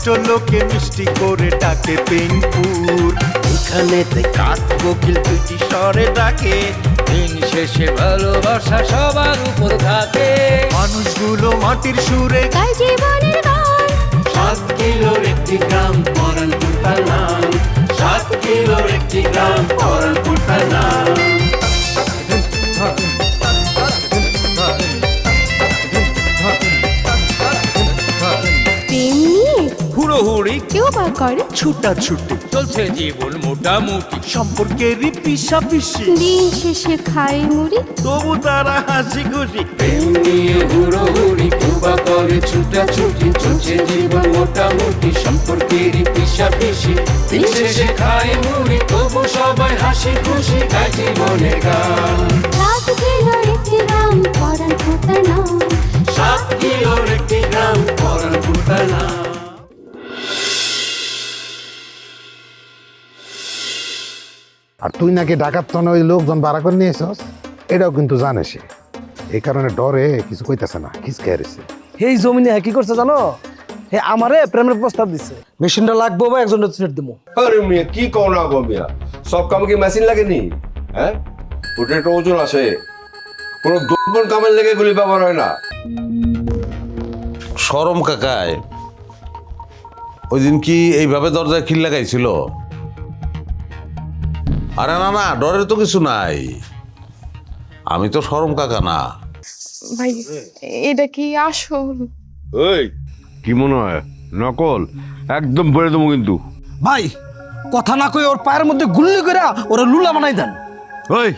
ভদ্র লোকে মিষ্টি করে ডাকে পিনপুর। এখানে কাক কোকিল দুটি স্বরে ডাকে, দিন শেষে ভালোবাসা সবার উপর থাকে। মানুষগুলো মাটির সুরে গাই জীবনের গান। 7 কিলোর একটি গ্রাম পরানপুর তার নাম, 7 কিলোর একটি গ্রাম পরানপুর তার নাম। প্রেম নিয়ে হুড়োহুড়ি কেউ বা করে ছুটাছুটি, চলছে জীবন মোটামুটি, সম্পর্কেরই পিষাপিষি, দিন শেষে খাই মুড়ি। তবু তারা হাসি খুশি। প্রেম নিয়ে হুড়োহুড়ি কেউ বা করে ছুটাছুটি, চলছে জীবন মোটামুটি, সম্পর্কেরই পিষাপিষি, দিন শেষে খায় মুড়ি, তবু সবাই হাসি খুশি, গায় জীবনের গান। 7 কিলোর একটি গ্রাম পরানপুর তার নাম। 7 কিলোর একটি গ্রাম পরানপুর তার নাম। আর তুই নাকি ডাকাত তো ওই লোকজন ভাড়া করে নিয়েছস, এটাও কিন্তু জানে সে। এই কারণে ডরে কিছু কইতেছে না, খিচকে হারিছে। এই জমিনে কি করছে জানো? হে আমারে প্রেমের প্রস্তাব দিছে, মেশিনটা লাগবো বা একজনের ছেড়ে দেবো। আরে মিয়া কি কও না গো মিয়া, সব কামে কি মেশিন লাগেনি? হ্যাঁ, ওটা একটা ওজন আছে, কোনো দুর্বল কামের লেগে গুলি ব্যবহার হয় না। শরম কাকায় ওই দিন কি এইভাবে দরজায় খিল লাগাইছিল? আরে না না, ডরের তো কিছু নাই, আমি তো শরম কাকা না। ভাই এটা কি আসল? ওই কি মনে হয় নকল? একদম বলে দেবো কিন্তু। ভাই কথা না কই ওর পায়ের মধ্যে গুল্লি করে ওরা লুলা বানাই দেন। ওই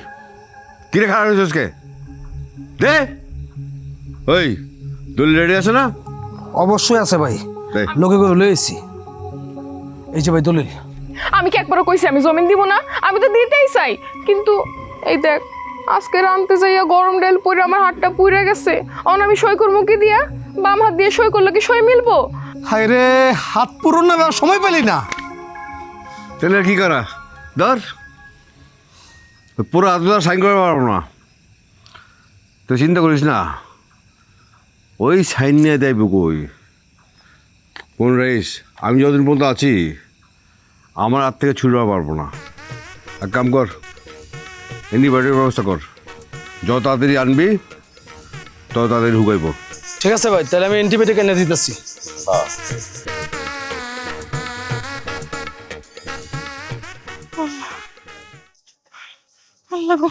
কিরে খারাপ হয়েছে আজকে? দে ওই দল রেডি আছে না? অবশ্যই আছে ভাই, দে। লোকে করে লয়েছি। এই যে ভাই দলিল। আমি কি একবারও কইছি আমি জমিন দিব না? আমি তো দিতেই চাই, কিন্তু এই দেখ আজকে রানতে যাইয়া গরম ডাল পরে আমার হাতটা পুড়ে গেছে। অন আমি সই করবো কি দিয়া? বাম হাত দিয়ে সই করলে কি সই মিলবো? হায় রে, হাত পুরন না, সময় পেলি না। তাহলে কি করা ধর, পুরো হাত সাইন করতে পারবো না, তো চিন্তা করিস না, ওই সাইন নিয়ে দেয় কই কোন রাইস। আমি যতদিন পর্যন্ত আছি আমার হাত থেকে ছুটতে পারবো না। এক কাম কর, অ্যান্টিবায়োটিকের ব্যবস্থা কর, যত তাড়াতাড়ি আনবি তত তাড়াতাড়ি ঢুকাইব। ঠিক আছে ভাই, তাহলে আমি অ্যান্টিবায়োটিক এনে দিতেছি। আল্লাহ গো,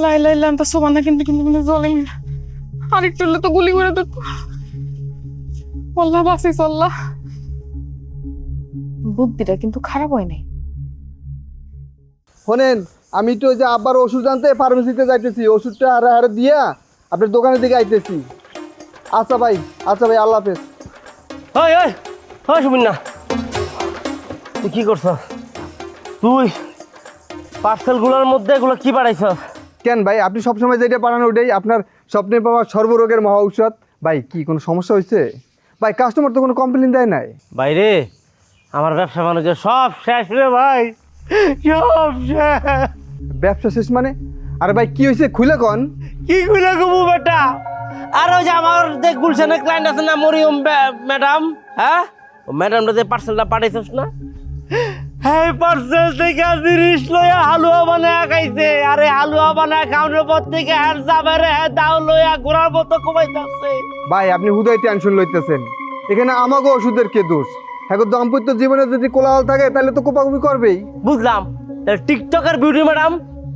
লাই লাই লান্তা সোবানা কিন্তু কিন্তু কিন্তু জলে আরেকটু হলে তো গুলি করে দিত। আল্লাহ বাসিস আল্লাহ। বুদ্ধিটা কিন্তু খারাপ হয় নাই। শোনেন, আমি তো যে আবার ওষুধ আনতে ফার্মেসিতে যাইতেছি, ওষুধটা হারে হারে দিয়া আপনার দোকানের দিকে আইতেছি। আচ্ছা ভাই, আচ্ছা ভাই, আল্লাহ হাফেজ। ওই ওই ওই শুনুন না, তুই কি করছ? তুই পার্সেলগুলোর মধ্যে এগুলো কি বাড়াইছ? কেন ভাই, আপনি সবসময় যেটা পাঠান ওটাই আপনার স্বপ্নে পাওয়া সর্বরোগের মহা ঔষধ। ভাই কি কোনো সমস্যা হয়েছে? ভাই কাস্টমার তো কোনো কমপ্লেন দেয় নাই। বাইরে আমার ব্যবসা বাণিজ্য সব শেষ রে ভাই, সব শেষ। ব্যবসা শেষ মানে? আরে ভাই কি হয়েছে খুলে কন। কি খুলে গবু বেটা? আর ওই যে আমার যে গুলশানের ক্লায়েন্ট আছে না, মরিয়ম ম্যাডাম, হ্যাঁ ও ম্যাডামটা যে পার্সেলটা পাঠাইছিস না, এই পার্সেল থেকে জিনিস লইয়া হালুয়া বানায় খাইছে। আরে হালুয়া বানায় খাওয়ানোর পর থেকে হ্যাঁ যাবে রে, হ্যাঁ দাও লইয়া ঘোরার মতো কমাইতেছে। ভাই আপনি হুদাই টেনশন লইতেছেন, এখানে আমাকে ওষুধের কে দোষ? এখন দাম্পত্য জীবনে যদি কোলাহল থাকে তাহলে তো কোপাকুপি করবেই। বুঝলাম, টিকটকের বিউটি ম্যাডাম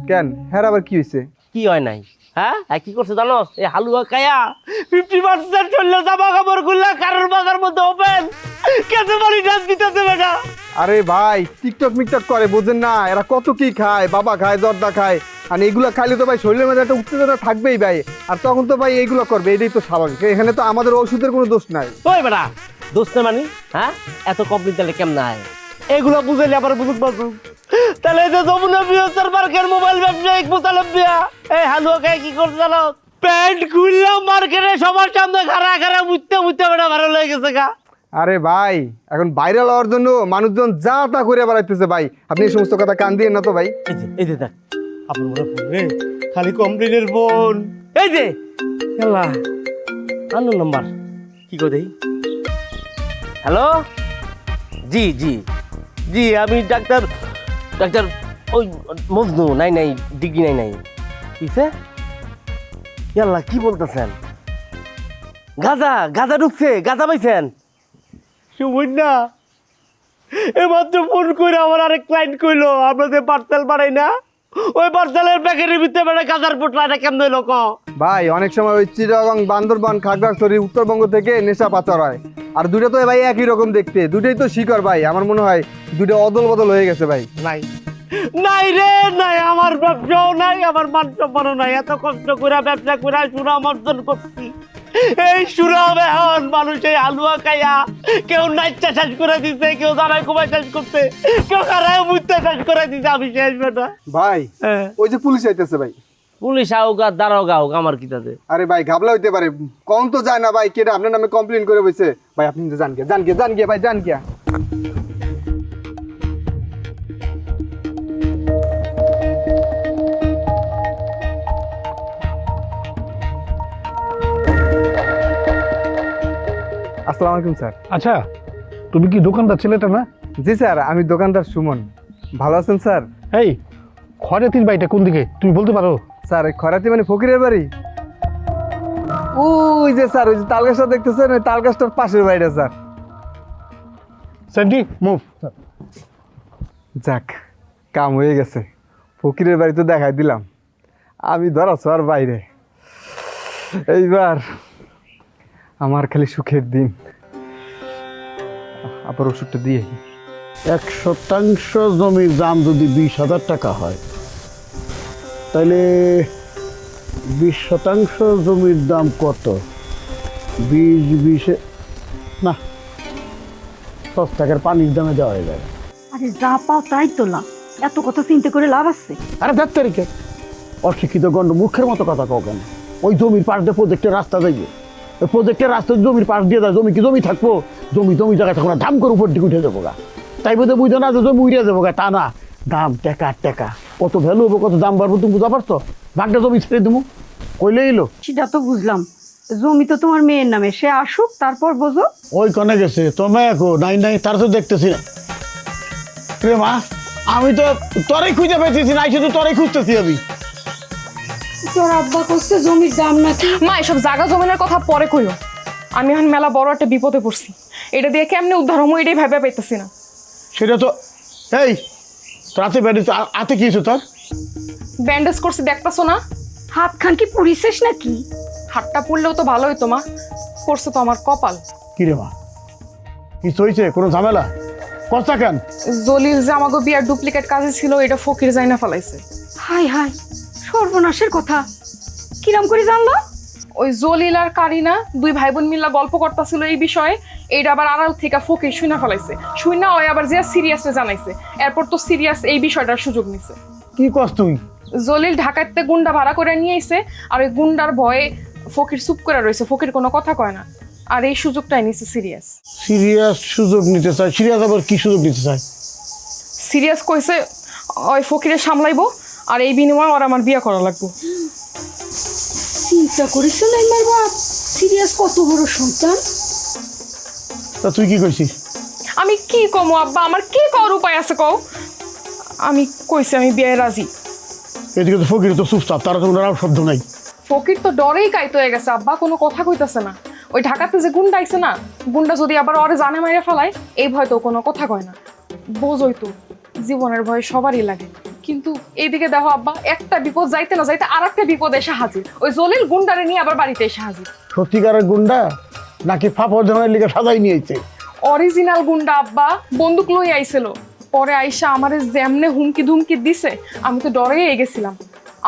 কেন, হ্যাঁ আবার কি হয়েছে? কি হয় নাই? হ্যাঁ কি করছে জানো? এই হালুয়া খায়া 50% চললো, জামা কাপড় গুলা কারোর বাজার মধ্যে ওপেন কেসে বাড়ি ডান্স দিতেছে বেটা। আরে ভাই টিকটক মিকটক করে বোঝেন না, এরা কত কি খায়, বাবা খায়, জর্দা খায়, আর এইগুলো খাইলে তো ভাই শরীরের মধ্যে একটা উত্তেজনা থাকবেই ভাই, আর তখন তো ভাই এইগুলো করবে, এটাই তো স্বাভাবিক। এখানে তো আমাদের ওষুধের কোনো দোষ নাই। ওই বেটা দোষ নেই মানি? হ্যাঁ এত কমপ্লিট তাহলে কেমন হয়? এগুলো বুঝাইলে আবার বুঝুক বাজুক। তাহলে যে যমুনা বিয়ার মার্কেট মোবাইল ব্যবসায়িক মোতালেবিয়া এই হালুয়া খায় কি করছে জানো? প্যান্ট খুললাম মার্কেটে সবার সামনে খাড়া খাড়া মুততে মুততে বেটা ভালো লেগে গেছে গা। আরে ভাই এখন ভাইরাল হওয়ার জন্য মানুষজন যা তা করে বেড়াইতেছে ভাই, আপনি এই সমস্ত কথা কান দিয়ে না তো ভাই। এই যে দেখ আপনার মনে ফোন রে, খালি কমপ্লেনের ফোন। এই যে আল্লাহ আন্ন নাম্বার কি করে দেই? হ্যালো, জি জি জি, আমি ডাক্তার ডাক্তার ওই মজনু নাই নাই ডিগ্রি নাই কিসে ইয়াল্লা কি বলতেছেন? গাজা গাজা ঢুকছে, গাজা পাইছেন? শুভন না এমাত্র ফোন করে আমার আরেক ক্লায়েন্ট কইলো আমরা যে পার্সেল বানাই না, ওই পার্সেলের প্যাকেটের ভিতরে মানে গাজার পোটলা, এটা কেমন হইলো ক? ভাই অনেক সময় ওই চিটাগং, বান্দরবান, খাগড়াছড়ি, উত্তরবঙ্গ থেকে নেশা পাচার হয়। আর দুটো তো ভাই একই রকম দেখতে, দুটোই তো শিকড় ভাই। আমার মনে হয় দুটো অদল বদল হয়ে গেছে ভাই। নাই নাই রে নাই, আমার ব্যবসাও নাই, আমার মান সম্মানও নাই। এত কষ্ট করে ব্যবসা করে সুনাম অর্জন করছি, এই সুনাম এখন মানুষ এই হালুয়া খাইয়া কেউ নাইচা শেষ করে দিচ্ছে, কেউ দাঁড়ায় কুমায় শেষ করতে, কেউ কারায় মুখতে শেষ করে দিচ্ছে। আমি শেষ বেটা ভাই ওই যে পুলিশ আইতেছে ভাই। পুলিশ হোক আর দারোগা হোক, আমার কি তাতে? আরে ভাই ঘাবলা হইতে পারে, কম তো যায় না ভাই। কেটা আপনার নামে কমপ্লেন করে বসে ভাই। আপনি তো জান গিয়া ভাই, জান গিয়া। আসসালামু আলাইকুম স্যার। আচ্ছা, তুমি কি দোকানদার ছেলেটা না? জি স্যার, আমি দোকানদার সুমন। ভালো আছেন স্যার? এই খরাতির বাড়িটা কোন দিকে তুমি বলতে পারো? স্যার খরাতি মানে ফকিরের বাড়ি? ওই যে স্যার, ওই যে তাল গাছটা দেখতেছেন, ওই তাল গাছটার পাশের বাড়িটা স্যার। Centi move. যাক, কাম হয়ে গেছে। ফকিরের বাড়ি তো দেখাই দিলাম, আমি ধরা ছোঁয়ার বাইরে। এইবার আমার খালি সুখের দিন। আবার ওষুধটা দিয়ে 1% জমির দাম যদি 20,000 টাকা হয়, তাহলে 20% জমির দাম কত? 20 না, 10 টাকার পানির দামে দেওয়া যায়। আরে যা পাও তাই তোলা, এত কথা চিন্তা করে লাভ আছে? আরে দেখ তারিখে অশিক্ষিত গণ্ড মুখের মতো কথা কও কেন? ওই জমির পাশ দিয়ে প্রজেক্টের রাস্তা যাইবে, ওই প্রজেক্টের রাস্তা জমির পাশ দিয়ে যায়, জমি কি জমি থাকবো? জমি জায়গায় থাকবো না, দাম করে উপর দিকে উঠে যাবো গা। তাই বোধহয় বুঝো না যে জমি উঠে যাবো গা, তা না। দাম টেকা কত ভ্যালু হবো, কত দাম বাড়বো, তুমি বুঝা পারছো? ভাগটা জমি ছেড়ে দেবো কইলে এলো। সেটা তো বুঝলাম, জমি তো তোমার মেয়ের নামে, সে আসুক তারপর বোঝো। ওই কনে গেছে তোমার একো নাই তার তো দেখতেছি না রে মা। আমি তো তোরাই খুঁজে পেয়েছি না, শুধু তোরাই খুঁজতেছি আমি। তোর আব্বা করছে জমির দাম নাকি? মা এসব জায়গা জমিনের কথা পরে কইও, আমি এখন মেলা বড় একটা বিপদে পড়ছি। এটা দিয়ে কেমনে উদ্ধার হবো এটাই ভেবে পাইতেছি না। সেটা তো এই রাতে ব্যান্ডেজ হাতে কি হয়েছে তোর? ব্যান্ডেজ করছি দেখতেছো না? হাত খান কি পুড়িছিস নাকি? হাতটা পুড়লেও তো ভালো হইতো মা, পড়ছে তো আমার কপাল। কি রে মা, কিছু হয়েছে? কোনো ঝামেলা কর্তা কেন? জলিল যে আমাকে বিয়ার ডুপ্লিকেট কাজে ছিল, এটা ফকির যাইনা ফেলাইছে। হাই হাই, সর্বনাশের কথা কিরাম করে জানলো? ওই জলিল আর কারিনা দুই ভাই বোন মিল্লা গল্প করতেছিল এই বিষয়ে, এইটা আবার আড়াল থেকে ফকির শুনা ফেলাইছে। শুনা ওই আবার যে সিরিয়াসে জানাইছে, এরপর তো সিরিয়াস এই বিষয়টার সুযোগ নিছে। কি কস তুই? জলিল ঢাকাতে গুন্ডা ভাড়া করে নিয়ে আইছে, আর ওই গুন্ডার ভয়ে ফকির চুপ করে রয়েছে, ফকির কোনো কথা কয় না, আর এই সুযোগটাই নিছে সিরিয়াস। সিরিয়াস সুযোগ নিতে চায়? সিরিয়াস আবার কি সুযোগ নিতে চায়? সিরিয়াস কইছে ওই ফকিরে সামলাইবো, আর এই বিনিময়ে ওর আমার বিয়ে করা লাগবো। চিন্তা করেছো না আমার বাপ, সিরিয়াস কত বড় সন্তান। তা তুই কি কইছিস? আমি কি কমো আব্বা, আমার কি কর উপায় আছে কও? আমি কইছি আমি বিয়ে রাজি। এদিকে তো ফকির তো চুপচাপ, তারা তো ওনারাও শব্দ নাই। ফকির তো ডরেই কাইতে হয়ে গেছে আব্বা, কোনো কথা কইতাছে না। ওই ঢাকাতে যে গুন্ডা আইছে না, গুন্ডা যদি আবার ওরে জানে মাইরে ফেলায়, এই ভয় তো কোনো কথা কয় না। বোঝই তো জীবনের ভয় সবারই লাগে, কিন্তু এইদিকে দেখো আব্বা, একটা বিপদ যাইতে না যাইতে আর একটা বিপদ এসে হাজির। ওই জলিল গুন্ডারে নিয়ে আবার বাড়িতে এসে হাজির। সত্যিকারের গুন্ডা নাকি ফাপড় ধরনের লিগে সাজাই নিয়েছে? অরিজিনাল গুন্ডা আব্বা, বন্দুক লই আইছিল। পরে আইসা আমারে যেমনে হুমকি ধুমকি দিছে, আমি তো ডরেই গেছিলাম।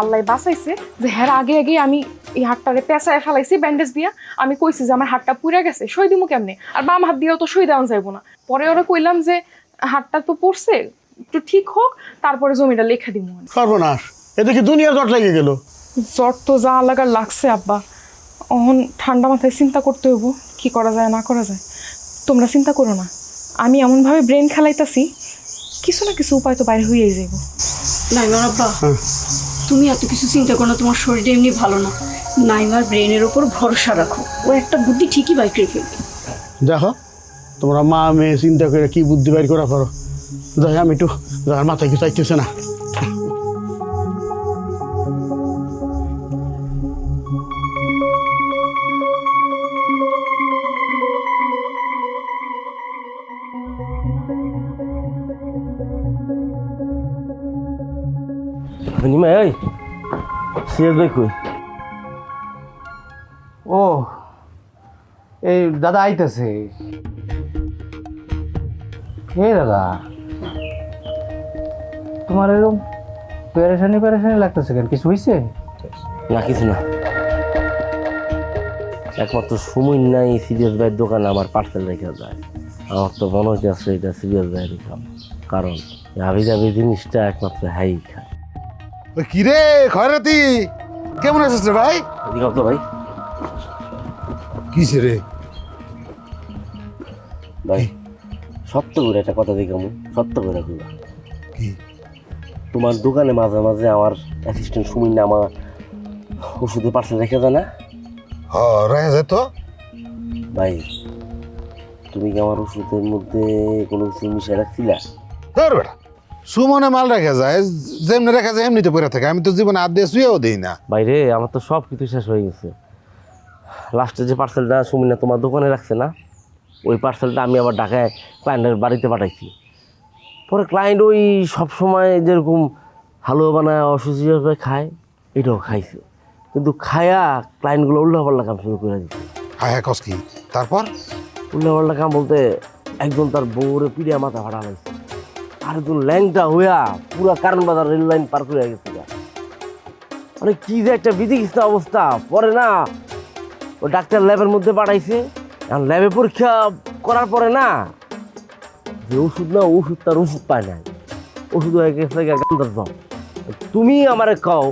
আল্লাহ বাঁচাইছে যে হ্যাঁ আগে আমি এই হাতটারে পেঁচায় ফেলাইছি ব্যান্ডেজ দিয়া। আমি কইছি যে আমার হাতটা পুড়ে গেছে, সই দিমু কেমনে, আর বাম হাত দিয়েও তো সই দেওয়া যাইব না। পরে ওরা কইলাম যে হাতটা তো পড়ছে, একটু ঠিক হোক, তারপরে জমিটা লেখা দিমু। সর্বনাশ, এদিকে দুনিয়া জট লেগে গেল। জ্বর তো যা লাগার লাগছে আব্বা, এখন ঠান্ডা মাথায় চিন্তা করতে হইব কি করা যায় না করা যায়। তোমরা চিন্তা করো না, আমি এমনভাবে ব্রেন খেলাইতাছি, কিছু না কিছু উপায় তো বাইরে হয়েই যাইব। নাইমার আব্বা, তুমি এত কিছু চিন্তা করো না, তোমার শরীরটা এমনি ভালো না। নাইমার ব্রেনের ওপর ভরসা রাখো, ও একটা বুদ্ধি ঠিকই বাইক রেখে। দেখো তোমরা মা মেয়ে চিন্তা করে কি বুদ্ধি বাইর করা পারো। যাই আমি একটু যার মাথায় কিছু চাইতেছে না। নিমাই ওই সিরাজ ভাই কই? ও এই দাদা আইতেছে। হে দাদা, তোমার এরকম পেরেশানি লাগতেছে কেন? কিছু হয়েছে? না কিছু না, একমাত্র সময় নাই সিরিয়াস ভাইয়ের দোকানে আমার পার্সেল রেখে যায়। আমার তো মনে হচ্ছে এটা সিরিয়াস ভাইয়ের কাম, কারণ হাবি জাবি জিনিসটা একমাত্র হাই খায়। ওই কি রে খয়রাতি, কেমন আছিস রে ভাই? এদিকে তো ভাই। কিসে রে ভাই সত্য করে একটা কথা দিকে সত্য করে কইবা, কি? তোমার দোকানে মাঝে মাঝে আমার অ্যাসিস্ট্যান্ট সুমিন না আমার ওষুধের পার্সেল রেখে যায় না? রয়ে যায় তো। ভাই তুমি কি আমার ওষুধের মধ্যে কোনো কিছু মিশিয়ে রাখছিলা? ধর বেটা, সুমনে মাল রেখে যায়, যেমনি রেখা যায় এমনিতে পড়ে থাকে। আমি তো জীবনে হাত দিয়ে শুয়েও দিই না। ভাই রে, আমার তো সব কিছু শেষ হয়ে গেছে। লাস্টে যে পার্সেলটা সুমিনা তোমার দোকানে রাখছে না, ওই পার্সেলটা আমি আবার ঢাকায় ক্লায়েন্টের বাড়িতে পাঠাইছি। পরে ক্লায়েন্ট ওই সবসময় যেরকম হালুয়া বানায় অসুস্থ খায়, এটাও খাইছে, কিন্তু খায়া ক্লায়েন্টগুলো উল্লাপাল্লা কাম শুরু করে দিচ্ছে। হ্যাঁ হ্যাঁ, কস কি? তারপর উল্লাপাল্লা কাম বলতে একজন তার বউরে পিড়িয়া মাথা ফাটা হয়েছে, আর একজন ল্যাংটা হইয়া পুরা কারণ বাজার রেল লাইন পার করে গেছে। মানে কি যে একটা বিধিকিস্তা অবস্থা। পরে না ও ডাক্তার ল্যাবের মধ্যে পাঠাইছে, আর ল্যাবে পরীক্ষা করার পরে না যে ওষুধ না, ওষুধ তার ওষুধ পায় নাই, ওষুধ হয়ে গেছে গান্দার জল। তুমি আমারে কও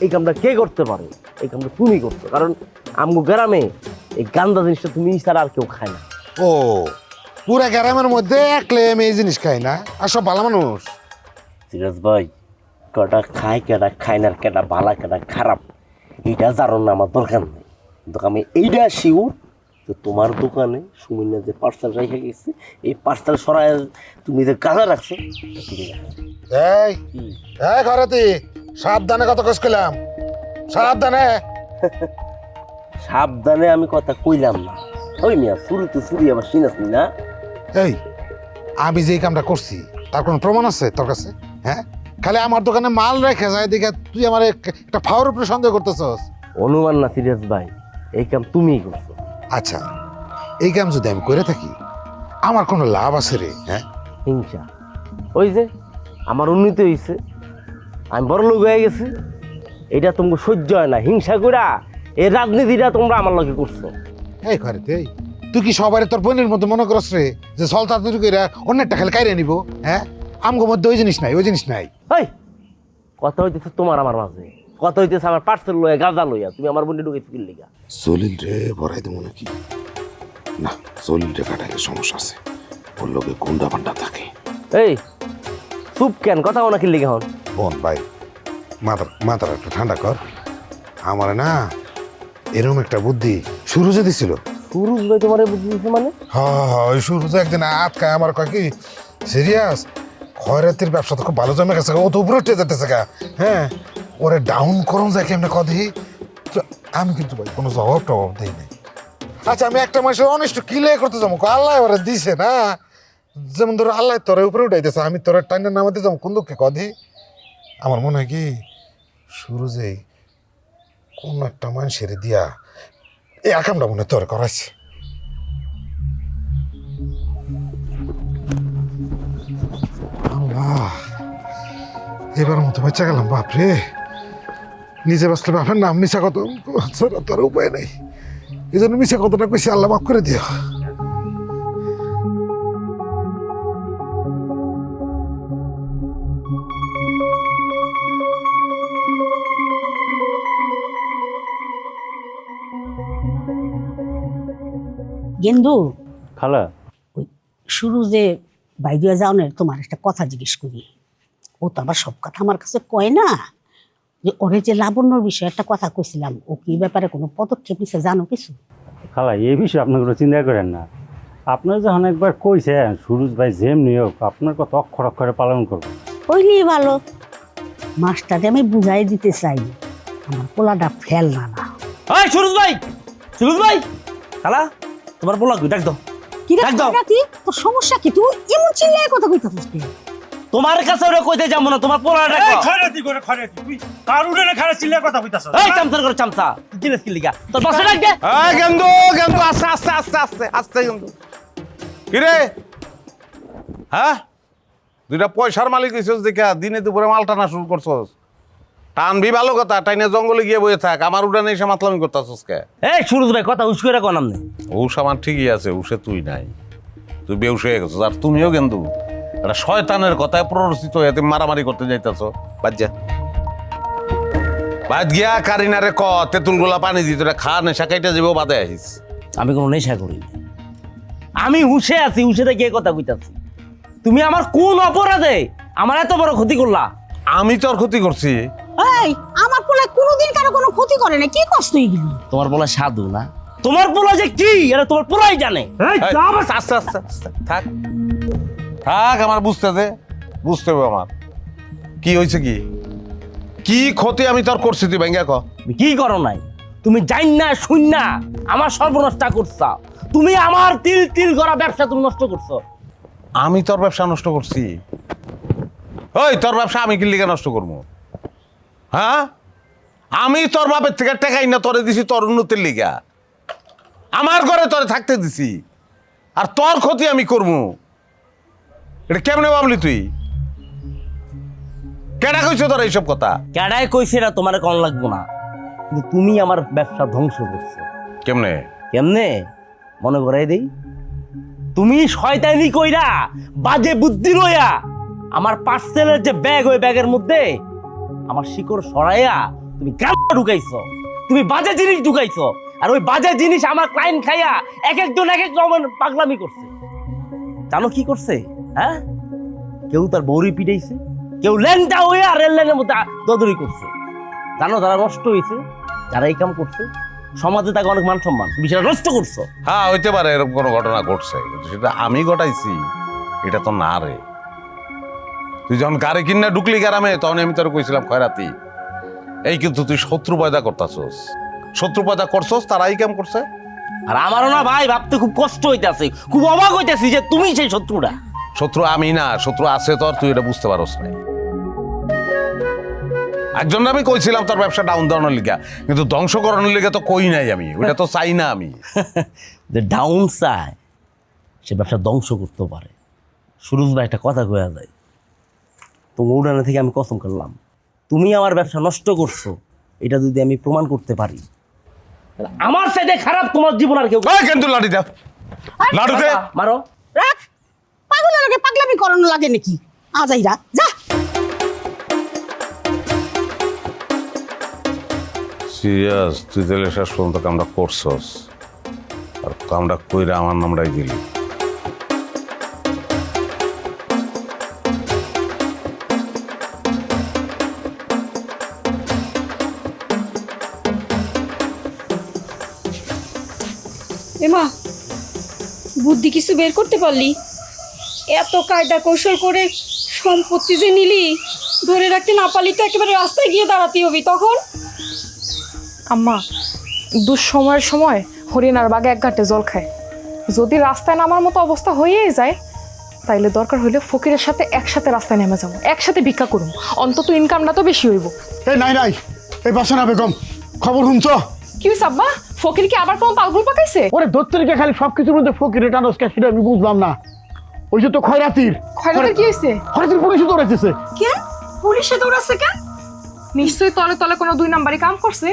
এই কামটা কে করতে পারে? এই কামটা তুমি করছো, কারণ আমগো গ্রামে এই গান্দা জিনিসটা তুমি ছাড়া আর কেউ খায় না। ও পুরা গ্রামের মধ্যে একলে আমি এই জিনিস খাই না, আর সব ভালো মানুষ। সিরাজ ভাই, কটা খায় কেটা খায় না, কেটা ভালো কেটা খারাপ, এইটা জানো না আমার দরকার নেই। কিন্তু আমি এইটা শিওর যে তোমার দোকানে সুমিনা যে পার্সেল রেখে গেছে, এই পার্সেল সরাই তুমি যে কাজে রাখছো। এই এই খয়রাতি, সাবধানে কত কস কইলাম, সাবধানে। সাবধানে আমি কথা কইলাম না, ওই মিয়া চুরি তো চুরি আবার চিনাস না। এই আমি যে কামটা করছি তার কোনো প্রমাণ আছে তোর কাছে? হ্যাঁ, খালি আমার দোকানে মাল রেখে যায় দেখে তুই আমার একটা ফাওয়ার উপরে সন্দেহ করতেছস। অনুমান না সিরিয়াস ভাই, এই কাম তুমিই করছো। আচ্ছা, এই কাম যদি আমি করে থাকি আমার কোনো লাভ আছে রে? হ্যাঁ, হিংসা। ওই যে আমার উন্নতি হয়েছে, আমি বড় লোক হয়ে গেছি, এটা তোমাকে সহ্য হয় না। হিংসা করা এই রাজনীতিটা তোমরা আমার লগে করছো। এই খয়রাতি, এই তুই কি সবাই তোর বোনের মধ্যে মনে করস রে যে সলতা তুই কইরা অন্যেরটা খালি কাইরে নিব? হ্যাঁ, আমগো মধ্যে ওই জিনিস নাই, ওই জিনিস নাই। এই কথা হইতেছে তোমার আমার মাঝে, কথা হইতেছে আমার পার্সেল লইয়া গাঁজা লইয়া তুমি আমার বন্ধু ঢুকে ফিল লিগা। জলিল রে ভরাই দেবো নাকি? না, জলিল রে কাটাইলে সমস্যা আছে, ওর লোকে গুন্ডা পান্ডা থাকে। এই চুপ কেন, কথা ওনাকে লিগা হন। বোন ভাই, মাথার একটু ঠান্ডা কর। আমার না এরকম একটা বুদ্ধি সুরজে দিছিল। সুরজ ভাই তোমার বুদ্ধি দিচ্ছে মানে? হ্যাঁ, ওই সুরজ একদিন আটকায় আমার কয় কি, সিরিয়াস খয়রাতির ব্যবসা তো খুব ভালো জমে গেছে, ও তো উপরে উঠে যেতেছে গা। হ্যাঁ, ওরে ডাউন করুন যায় কেমনে কদি। আমি কিন্তু ভাই কোনো জবাব টবাব দিই নাই। আচ্ছা, আমি একটা মাসে অনেষ্ট কিলে করতে যাবো, আল্লাহ ওরা দিছে না। যেমন ধরো আল্লাহ তোরে উপরে উঠাইতেছে, আমি তোর টাইনের নামাতে যাবো কোন দুঃখে কদি। আমার মনে হয় কি সুরজে কোন একটা মানুষের দিয়া এই আকামটা মনে তোর করাইছে। এবার মতো বাচ্চা গেলাম। বাপরে, নিজে বাঁচলে বাপের নাম মিশা কত, তোর উপায় নেই। এই জন্য মিশা কতটা কইছি, আল্লাহ মাফ করে দিও। গেন্দু খালা, ওই শুরু যে বাইরে যাওনের তোমার একটা কথা জিজ্ঞেস করি। ও তো আবার সব কথা আমার কাছে কয় না। যে ওরে যে লাবণ্যর বিষয়ে একটা কথা কইছিলাম, ও কি ব্যাপারে কোনো পদক্ষেপ নিছে জানো কিছু? খালা, এই বিষয়ে আপনার কোনো চিন্তা করেন না। আপনার যখন একবার কইছেন সুরজ ভাই যেমনি হোক আপনার কথা অক্ষর অক্ষরে পালন করবো। হইলি ভালো, মাস্টারে আমি বুঝাই দিতে চাই আমার পোলাটা ফেল না না। এই সুরজ ভাই, সুরজ ভাই, খালা তোমার পোলা কই ডাক দাও। কি রে ডাক দাও। খয়রাতি, তোর সমস্যা কি? তুই এমন চিল্লায় কথা কইতাছিস কেন? তোমার কাছে ওরা কইতে যাবো না, তোমার পোলা ডাক দাও। খয়রাতি করে খয়রাতি, তুই কার উড়ে খারাপ চিল্লা কথা কইতাছ? এই চামচার করে চামচা, জিনিস কি লিগা তোর বসে ডাক দে। এই গেন্দু গেন্দু আস্তে আস্তে আস্তে আস্তে আস্তে গেন্দু কিরে হ্যাঁ দুইটা পয়সার মালিক হইছস দেখা দিনে দুপুরে মাল টানা শুরু করছস। টানবি ভালো কথা, টাইনে জঙ্গলে গিয়ে বসে থাক, আমার উড়ানে এসে মাতলামি করতাছস কে? এই সুরজ ভাই কথা উস করে কোন নামনে? উস আমার ঠিকই আছে, উসে তুই নাই, তুই বেউস হয়ে গেছিস। আর তুমিও গেন্দু একটা শয়তানের কথায় প্ররোচিত হয়ে তুমি মারামারি করতে যাইতাছ। বাদ যা, বাদ গিয়া কারিনারে ক তেঁতুলগুলা পানি দিই, তোরা খা নেশা কাইটা যাবো, বাদে আহিস। আমি কোনো নেশা করি না, আমি হুশে আছি, হুশে থেকে কথা কইতাছি। তুমি আমার কোন অপরাধে আমার এত বড় ক্ষতি করলা? আমি তোর ক্ষতি করছি? এই আমার পোলা কোনোদিন কারো কোনো ক্ষতি করে না, কি কষ্ট এগুলো? তোমার পোলা সাধু না? তোমার পোলা যে কি এটা তোমার পোলাই জানে। এই, আস্তে আস্তে আস্তে থাক থাক, আমার বুঝতে দে, বুঝতে হবে আমার কি হয়েছে, কি কি ক্ষতি আমি তোর করছি, তুই ভেঙ্গা ক। তুমি কি করো নাই? তুমি জান না শুন না আমার সর্বনষ্ট করছা। তুমি আমার তিল তিল করা ব্যবসা তুমি নষ্ট করছো। আমি তোর ব্যবসা নষ্ট করছি? ওই তোর ব্যবসা আমি কি লিগা নষ্ট করবো? হ্যাঁ, আমি তোর বাপের থেকে টেকাই না তোরে দিছি তোর উন্নতির লিগা, আমার ঘরে তোরে থাকতে দিছি, আর তোর ক্ষতি আমি করবো? এটা কেমনে ভাবলি তুই? কেডা কইছো তোর এইসব কথা? কেডায় কইছে না তোমার কোন লাগবো না, কিন্তু তুমি আমার ব্যবসা ধ্বংস করছো। কেমনে কেমনে মনে করাই দেই। তুমি শয়তানি কইরা বাজে বুদ্ধি লইয়া আমার পার্সেলের যে ব্যাগ, ওই ব্যাগের মধ্যে আমার শিকড় সরাইয়া তুমি গামা ঢুকাইছো, তুমি বাজে জিনিস ঢুকাইছো। আর ওই বাজে জিনিস আমার ক্লায়েন্ট খাইয়া এক একজন এক এক রকমের পাগলামি করছে। জানো কি করছে? হ্যাঁ, কেউ তার বউরি পিটাইছে, কেউ ল্যাংটা হইয়া রেল লাইনের মধ্যে দৌড়ি করছে। জানো যারা নষ্ট হয়েছে, যারা এই কাম করছে, সমাজে তাকে অনেক মান সম্মান, তুমি সেটা নষ্ট করছো। হ্যাঁ হইতে পারে এরকম কোনো ঘটনা ঘটছে, কিন্তু সেটা আমি ঘটাইছি এটা তো না রে। তুই যখন গাড়ি কিনা ঢুকলি গ্রামে, তখন আমি তোর কইছিলাম খয়রাতি, এই কিন্তু তুই শত্রু পয়দা করতাছস, শত্রু পয়দা করছস, তারাই কাম করছে। আর আমারও না ভাই ভাবতে খুব কষ্ট হইতেছে, খুব অবাক হইতেছি যে তুমি সেই শত্রুটা। শত্রু আমি না, শত্রু আছে তোর, তুই এটা বুঝতে পারস নাই। একজন আমি কইছিলাম তোর ব্যবসা ডাউন দেওয়ানোর লিগা, কিন্তু ধ্বংস করানোর লিগা তো কই নাই আমি, ওটা তো চাই না আমি। যে ডাউন চায় সে ব্যবসা ধ্বংস করতে পারে। সুরজ ভাই একটা কথা কয়া যায়, তোমার উড়ানে থেকে আমি কসম করলাম, তুমি আমার ব্যবসা নষ্ট করছো, এটা যদি আমি প্রমাণ করতে পারি, তাহলে আমার সাথে খারাপ তোমার জীবন আর কেউ। কিন্তু লাঠি দাও, লাঠি দে, মারো। রাখ, পাগলের আগে পাগলামি করানো লাগে নাকি? আজাইরা যা। সিরিয়াস, তুই তাহলে শেষ পর্যন্ত কামটা করছস, আর কামটা কইরা আমার নামটাই দিলি। এমা, বুদ্ধি কিছু বের করতে পারলি? এত কায়দা কৌশল করে সম্পত্তি যে নিলি, ধরে রাখতে না পারলি তো একেবারে রাস্তায় গিয়ে দাঁড়াতে হবি তখন। আম্মা, দুঃসময়ের সময় হরিণ আর বাঘে এক ঘাটে জল খায়। যদি রাস্তায় নামার মতো অবস্থা হয়েই যায়, তাইলে দরকার হইলে ফকিরের সাথে একসাথে রাস্তায় নেমে যাবো, একসাথে ভিক্ষা করুন, অন্তত ইনকামটা তো বেশি হইব। এই নাই নাই, এই বাসা না বেগম, খবর শুনছ? কি হইছে আব্বা? ফকির কি আবার কোনো পাগল পাকাইছে? ওরে দত্তরিকে খালি সবকিছুর মধ্যে ফকিরে টানস কে, সেটা আমি বুঝলাম না। ওই যে তো খয়রাতির কি হয়েছে? খয়রাতির পুলিশে দৌড়াইতেছে। কেন পুলিশে দৌড়াচ্ছে কেন? নিশ্চয়ই তলে তলে কোনো দুই নাম্বারই কাম করছে,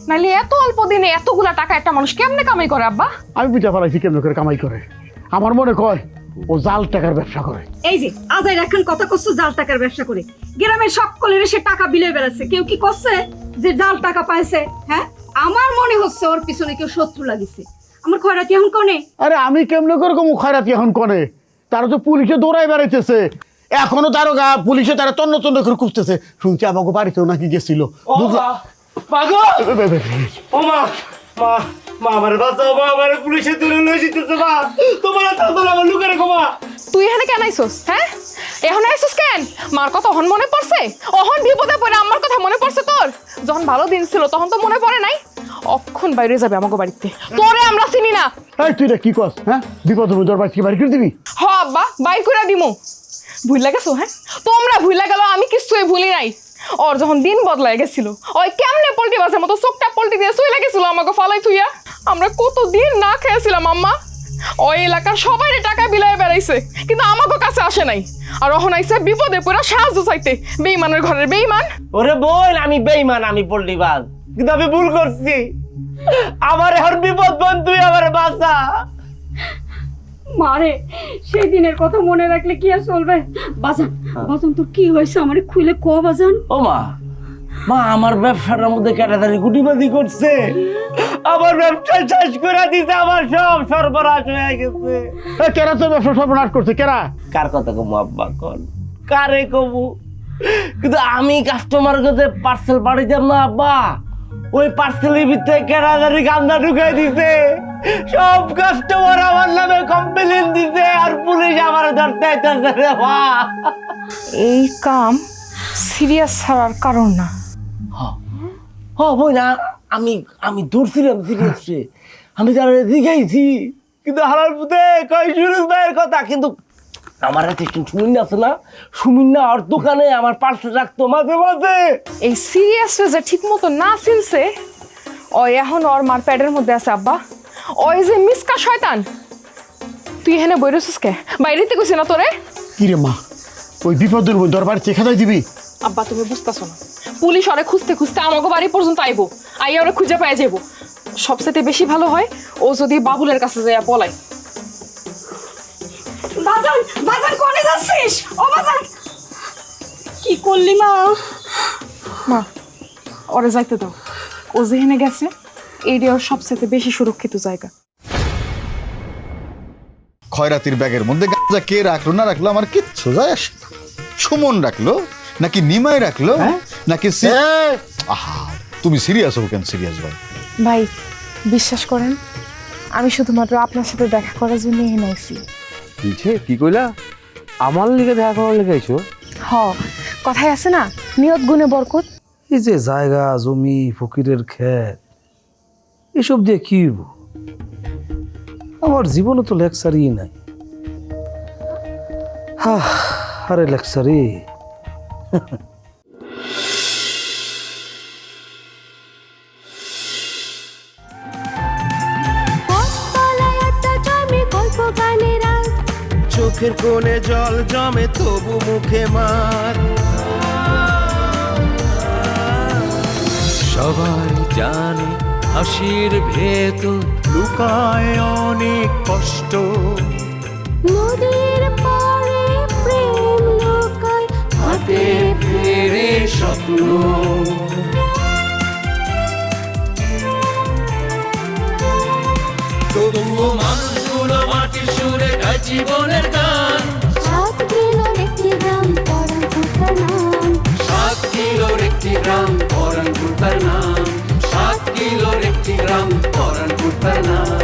নাইলে এত অল্প দিনে এতগুলা টাকা একটা মানুষ কেমনে কামাই করে আব্বা? আমি বুঝা পারাইছি কেমন করে কামাই করে। আমার মনে কয় ও জাল টাকার ব্যবসা করে। এই যে আজাই এখন কথা করছো জাল টাকার ব্যবসা করে, গ্রামের সকলের সে টাকা বিলে বেড়াচ্ছে, কেউ কি করছে যে জাল টাকা পাইছে? হ্যাঁ, আমার মনে হচ্ছে ওর পিছনে কেউ শত্রু লাগিছে। আমার খয়রাতি এখন কনে? আরে আমি কেমনে করে কম খয়রাতি এখন কনে? তারা তো পুলিশে দৌড়াই বেড়াইতেছে, এখনো তারও পুলিশে তারা তন্ন তন্ন করে খুঁজতেছে। শুনছি আমাকে বাড়িতেও নাকি গেছিল। পাগল ও মা, মা মা আমার বাঁচাও, মা আমার পুলিশে তুলে লয়ে যেতেছে, মা তোমার আমার লুকারে ক্ষমা। তুই এখানে কেন আইসোস? হ্যাঁ, এখন আইসোস কেন? মার কথা অহন মনে পড়ছে? অহন বিপদে পড়ে আমার কথা মনে পড়ছে তোর? যখন ভালো দিন ছিল তখন তো মনে পড়ে নাই? অক্ষণ বাইরে যাবে আমাকে বাড়িতে, তোরে আমরা চিনি না। এই তুই কি কস? হ্যাঁ, বিপদ হবে, তোর বাড়ি বাড়ি করে দিবি? হ আব্বা, বাইর করে দিমু। ভুইলা গেছো? হ্যাঁ, তোমরা ভুইলা গেল, আমি কিছুই ভুলি নাই। ওর যখন দিন বদলাই গেছিল, ওই কেমনে পল্টি বাসের মতো চোখটা পল্টি দিয়ে চলে গেছিল আমাকে ফালাই থুইয়া। আমরা কতদিন না খেয়েছিলাম আম্মা। ওই এলাকার সবাই টাকা বিলাই বেড়াইছে, কিন্তু আমাকে কাছে আসে নাই। আর অহন আইছে বিপদে পুরো সাহায্য চাইতে। বেইমানের ঘরের বেইমান। ওরে বোন, আমি বেইমান, আমি পল্টিবাজ, কিন্তু আমি ভুল করছি। আমার এখন বিপদ বোন, তুই আমার বাঁচা। মারে, সেই দিনের কথা মনে রাখলে কি আর চলবে? বাজান, বাজান তোর কি হয়েছে আমারে খুলে ক বাজান। ও মা, মা আমার ব্যবসাটার মধ্যে কেটাদারি গুটিবাজি করছে, আমার ব্যবসা শেষ করে দিতে, আমার সব সর্বনাশ হয়ে গেছে। কেরা তোর ব্যবসা সর্বনাশ করছে? কেরা? কার কথা কমু আব্বা, কন কারে কমু? কিন্তু আমি কাস্টমার কাছে পার্সেল পাঠাইতাম না আব্বা, ওই পার্সেলের ভিতরে কেরাদারি গান্দা ঢুকাই দিছে। সব কাস্টমার আমার নামে কমপ্লেন দিছে, আর পুলিশ আমার ধরতে আইতাছে রে মা। এই কাম সিরিয়াস ছাড়ার কারণ না। হ বই না, আমি দূরছিলাম সিরিয়াসে, আমি তারা জিগাইছি, কিন্তু হারার পুতে কই সুরজ ভাইয়ের কথা। কিন্তু আমার হাতে একটু সুমিন্না আছে না, সুমিন্না আর দোকানে আমার পার্সেল রাখতো মাঝে মাঝে। এই সিরিয়াসটা যে ঠিক মতো না চিনছে, ওই এখন ওর মার প্যাডের মধ্যে আছে আব্বা। ওই যে মিসকা শয়তান, তুই এখানে বই রছিস কে? বাইরেতে কইছি না তোরে? কি রে মা, ওই বিপদের মধ্যে তোর বাড়ি চেখা যাই দিবি? আব্বা তুমি বুঝতেছো না, পুলিশ ওরে খুঁজতে খুঁজতে আমাকে বাড়ি পর্যন্ত আইবো, আইয়া ওরে খুঁজে পাই যাবো। সবচেয়ে বেশি ভালো হয় ও যদি বাবুলের কাছে যাইয়া পলায়। বাজান, বাজান কোনে যাচ্ছিস? ও বাজান, কি করলি মা? মা ওরে যাইতে দাও, ও যেখানে গেছে এইটা ওর সবচেয়ে বেশি সুরক্ষিত জায়গা। খয়রাতির ব্যাগের মধ্যে গাঁজা কে রাখলো না রাখলো আমার কিচ্ছু যায় আসে না। সুমন রাখলো নাকি নিমাই রাখলো নাকি আহা, তুমি সিরিয়াস হো কেন? সিরিয়াস ভাই? ভাই বিশ্বাস করেন, আমি শুধুমাত্র আপনার সাথে দেখা করার জন্য এখানে আইছি। কি কইলা? আমার লিগে দেখা করার লিগে আইছো? হ, কথায় আছে না, নিয়ত গুণে বরকত। এই যে জায়গা জমি ফকিরের ক্ষেত, এসব দিয়ে কি হইব? আমার জীবনে তো লেকচারই নাই। আরে লেকচারি, চোখের কোণে জল জমে তবু মুখে মার। সবাই জানে হাসির ভেতর লুকায় অনেক কষ্ট। নদীর পাড়ে প্রেম লুকায়, হাতে ফেরে স্বপ্ন। তবুও মানুষগুলো মাটির সুরে গায় জীবনের গান। 7 কিলোর একটি গ্রাম পরানপুরতার নাম। 7 কিলোর একটি গ্রাম পরানপুরতার নাম। 7 কিলোর একটি গ্রাম পরানপুরতার নাম।